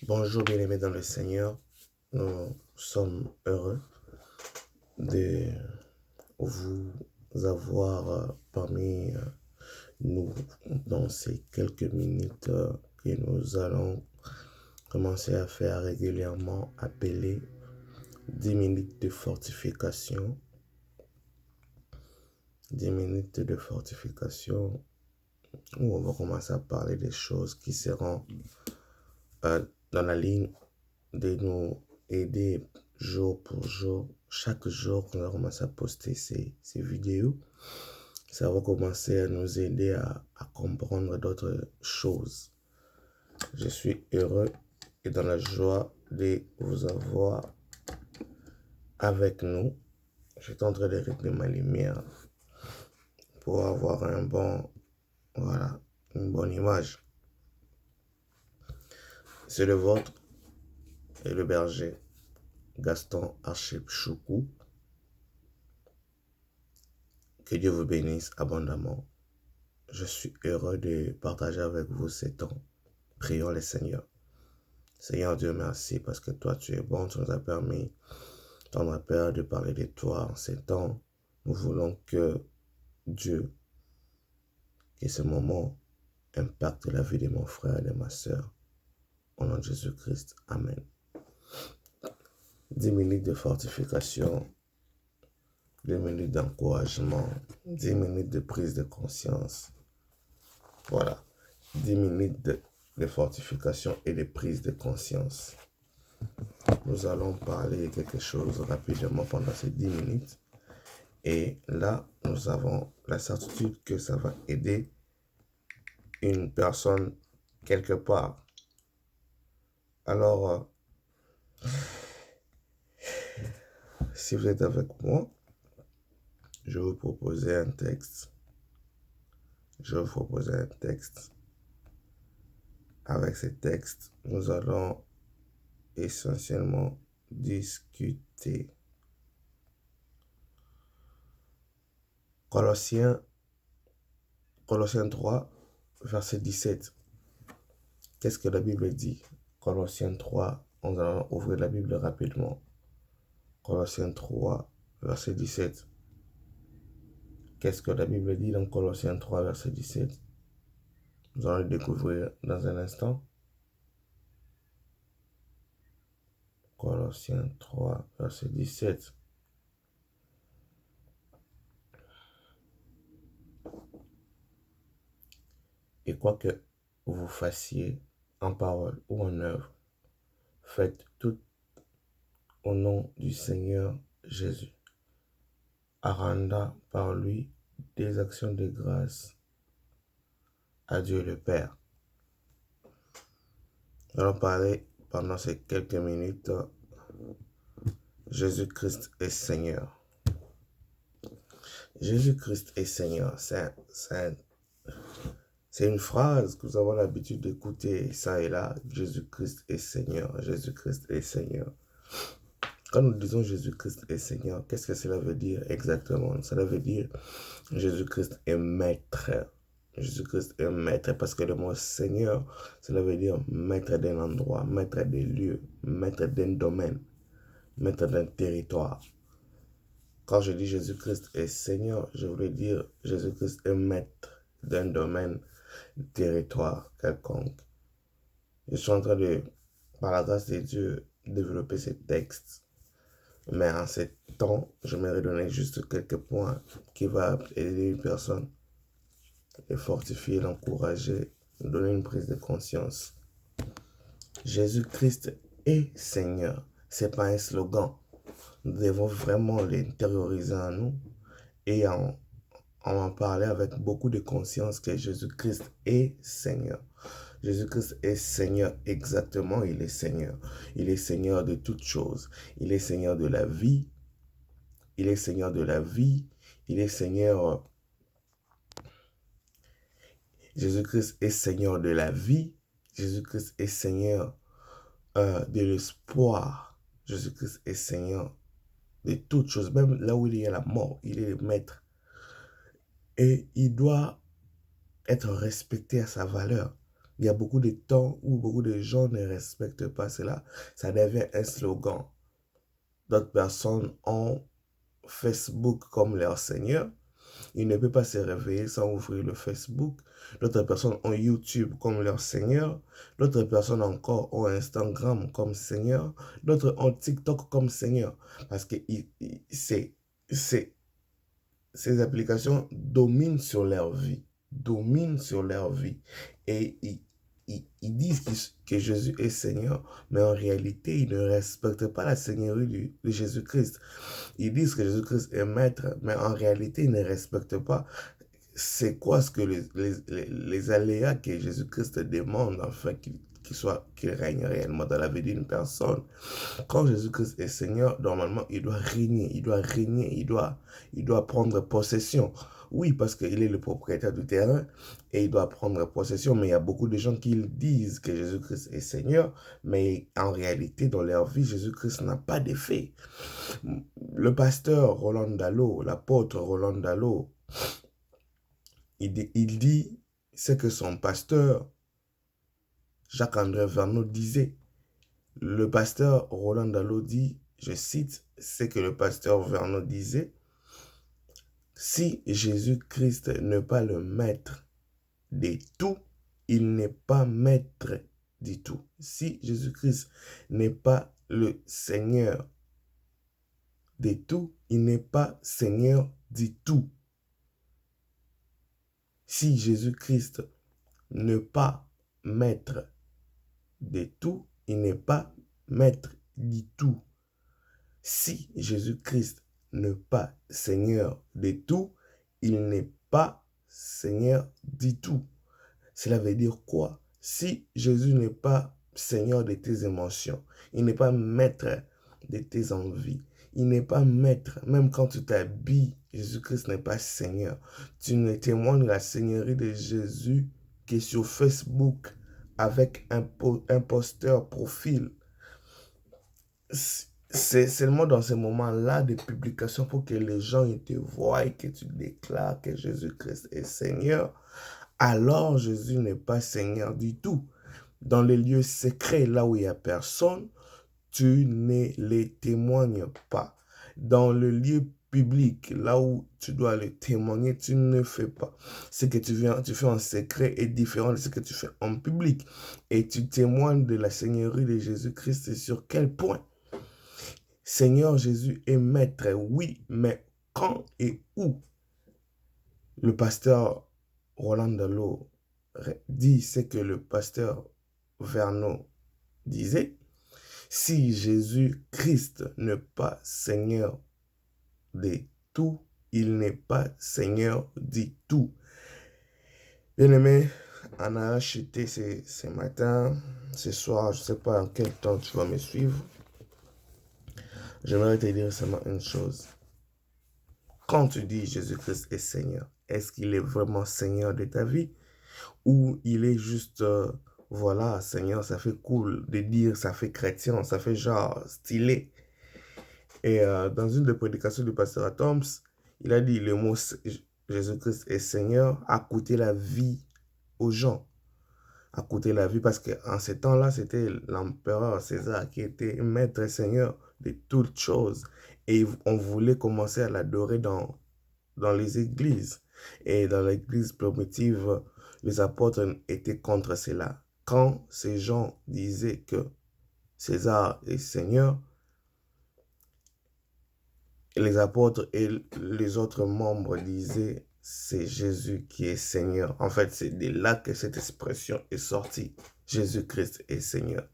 Bonjour bien-aimés dans le Seigneur, nous sommes heureux de vous avoir parmi nous dans ces quelques minutes que nous allons commencer à faire régulièrement, appeler 10 minutes de fortification. 10 minutes de fortification où on va commencer à parler des choses qui seront dans la ligne de nous aider jour pour jour. Chaque jour qu'on va commencer à poster ces vidéos, ça va commencer à nous aider à comprendre d'autres choses. Je suis heureux et dans la joie de vous avoir avec nous. Je suis en train de régler ma lumière pour avoir une bonne image. C'est le vôtre et le berger Gaston Archipchoukou. Que Dieu vous bénisse abondamment. Je suis heureux de partager avec vous ces temps. Prions le Seigneur. Seigneur Dieu, merci parce que toi tu es bon, tu nous as permis, ton Père, de parler de toi en ces temps. Nous voulons que Dieu, que ce moment impacte la vie de mon frère et de ma soeur. Au nom de Jésus-Christ. Amen. 10 minutes de fortification, 2 minutes d'encouragement, 10 minutes de prise de conscience. Voilà, 10 minutes de fortification et de prise de conscience. Nous allons parler de quelque chose rapidement pendant ces 10 minutes. Et là, nous avons la certitude que ça va aider une personne quelque part. Alors, si vous êtes avec moi, je vais vous proposer un texte. Avec ce texte, nous allons essentiellement discuter. Colossiens 3, verset 17. Qu'est-ce que la Bible dit? Colossiens 3, on va ouvrir la Bible rapidement. Colossiens 3, verset 17. Qu'est-ce que la Bible dit dans Colossiens 3, verset 17? Nous allons le découvrir dans un instant. Colossiens 3, verset 17. Et quoi que vous fassiez en parole ou en œuvre, faites tout au nom du Seigneur Jésus, rendant par lui des actions de grâce à Dieu le Père. Nous allons parler pendant ces quelques minutes. Jésus-Christ est Seigneur. Jésus-Christ est Seigneur. C'est une phrase que nous avons l'habitude d'écouter ça et là. Jésus-Christ est Seigneur. Jésus-Christ est Seigneur. Quand nous disons Jésus-Christ est Seigneur, qu'est-ce que cela veut dire exactement? Cela veut dire Jésus-Christ est maître. Jésus-Christ est maître parce que le mot Seigneur, cela veut dire maître d'un endroit, maître des lieux, maître d'un domaine, maître d'un territoire. Quand je dis Jésus-Christ est Seigneur, je voulais dire Jésus-Christ est maître d'un domaine, territoire quelconque. Je suis en train de, par la grâce de Dieu, développer ces textes. Mais en ce temps, je m'aimerais donner juste quelques points qui vont aider une personne, les fortifier, l'encourager, donner une prise de conscience. Jésus-Christ est Seigneur. C'est pas un slogan. Nous devons vraiment l'intérioriser en nous et en parler avec beaucoup de conscience que Jésus-Christ est Seigneur. Jésus-Christ est Seigneur, exactement, il est Seigneur. Il est Seigneur de toutes choses. Il est Seigneur de la vie. Il est Seigneur de la vie. Il est Seigneur. Jésus-Christ est Seigneur de la vie. Jésus-Christ est Seigneur de l'espoir. Jésus-Christ est Seigneur de toutes choses. Même là où il y a la mort, il est le maître. Et il doit être respecté à sa valeur. Il y a beaucoup de temps où beaucoup de gens ne respectent pas cela. Ça devient un slogan. D'autres personnes ont Facebook comme leur Seigneur. Ils ne peuvent pas se réveiller sans ouvrir le Facebook. D'autres personnes ont YouTube comme leur Seigneur. D'autres personnes encore ont Instagram comme Seigneur. D'autres ont TikTok comme Seigneur. Parce que ces applications dominent sur leur vie. Dominent sur leur vie. Et ils disent que Jésus est Seigneur, mais en réalité, ils ne respectent pas la Seigneurie de Jésus-Christ. Ils disent que Jésus-Christ est maître, mais en réalité, ils ne respectent pas c'est quoi ce que les aléas que Jésus-Christ demande afin qu'il règne réellement dans la vie d'une personne. Quand Jésus-Christ est Seigneur, normalement, il doit régner, il doit prendre possession. Oui, parce qu'il est le propriétaire du terrain et il doit prendre possession, mais il y a beaucoup de gens qui disent que Jésus-Christ est Seigneur, mais en réalité, dans leur vie, Jésus-Christ n'a pas d'effet. Le pasteur Roland Dallot, l'apôtre Roland Dallot, il dit ce que son pasteur Jacques-André Verneau disait. Le pasteur Roland Dallot dit, je cite ce que le pasteur Verneau disait, si Jésus-Christ n'est pas le maître de tout, il n'est pas maître du tout. Si Jésus-Christ n'est pas le Seigneur de tout, il n'est pas Seigneur du tout. Si Jésus-Christ n'est pas maître de tout, il n'est pas maître du tout. Si Jésus-Christ n'est pas Seigneur de tout, il n'est pas Seigneur du tout. Cela veut dire quoi? Si Jésus n'est pas Seigneur de tes émotions, il n'est pas maître de tes envies, il n'est pas maître, même quand tu t'habilles, Jésus-Christ n'est pas Seigneur. Tu ne témoignes de la Seigneurie de Jésus que sur Facebook avec un posteur profil. C'est seulement dans ces moments-là de publication pour que les gens ils te voient et que tu déclares que Jésus-Christ est Seigneur. Alors Jésus n'est pas Seigneur du tout. Dans les lieux secrets, là où il n'y a personne, tu ne les témoignes pas. Dans le lieu public, là où tu dois le témoigner, tu ne fais pas. Ce que tu fais en secret est différent de ce que tu fais en public. Et tu témoignes de la Seigneurie de Jésus-Christ. Sur quel point? Seigneur Jésus est maître, oui, mais quand et où? Le pasteur Roland Dallot dit ce que le pasteur Verneau disait. Si Jésus-Christ n'est pas Seigneur de tout, il n'est pas Seigneur du tout. Bien-aimé, on a acheté ce matin, ce soir, je ne sais pas en quel temps tu vas me suivre. J'aimerais te dire seulement une chose. Quand tu dis Jésus-Christ est Seigneur, est-ce qu'il est vraiment Seigneur de ta vie? Ou il est juste, voilà, Seigneur, ça fait cool de dire, ça fait chrétien, ça fait genre stylé. Et dans une des prédications du pasteur Atoms, il a dit le mot Jésus-Christ est Seigneur a coûté la vie aux gens. A coûté la vie parce qu'en ces temps-là, c'était l'empereur César qui était maître et Seigneur de toutes choses. Et on voulait commencer à l'adorer dans les églises. Et dans l'église primitive, les apôtres étaient contre cela. Quand ces gens disaient que César est Seigneur, les apôtres et les autres membres disaient c'est Jésus qui est Seigneur. En fait, c'est de là que cette expression est sortie. Jésus-Christ est Seigneur.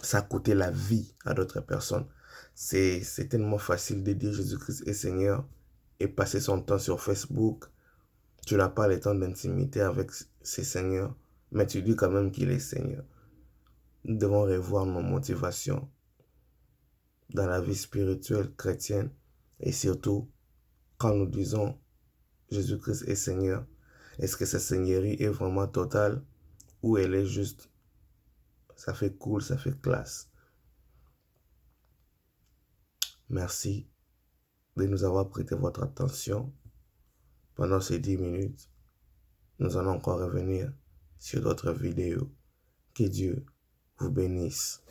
Ça a coûté la vie à d'autres personnes. C'est tellement facile de dire Jésus-Christ est Seigneur et passer son temps sur Facebook. Tu n'as pas le temps d'intimité avec ces seigneurs, mais tu dis quand même qu'il est Seigneur. Nous devons revoir nos motivations dans la vie spirituelle chrétienne et surtout quand nous disons Jésus-Christ est Seigneur, est-ce que sa seigneurie est vraiment totale ou elle est juste, ça fait cool, ça fait classe. Merci de nous avoir prêté votre attention pendant ces 10 minutes. Nous allons encore revenir sur d'autres vidéos. Que Dieu vous bénisse.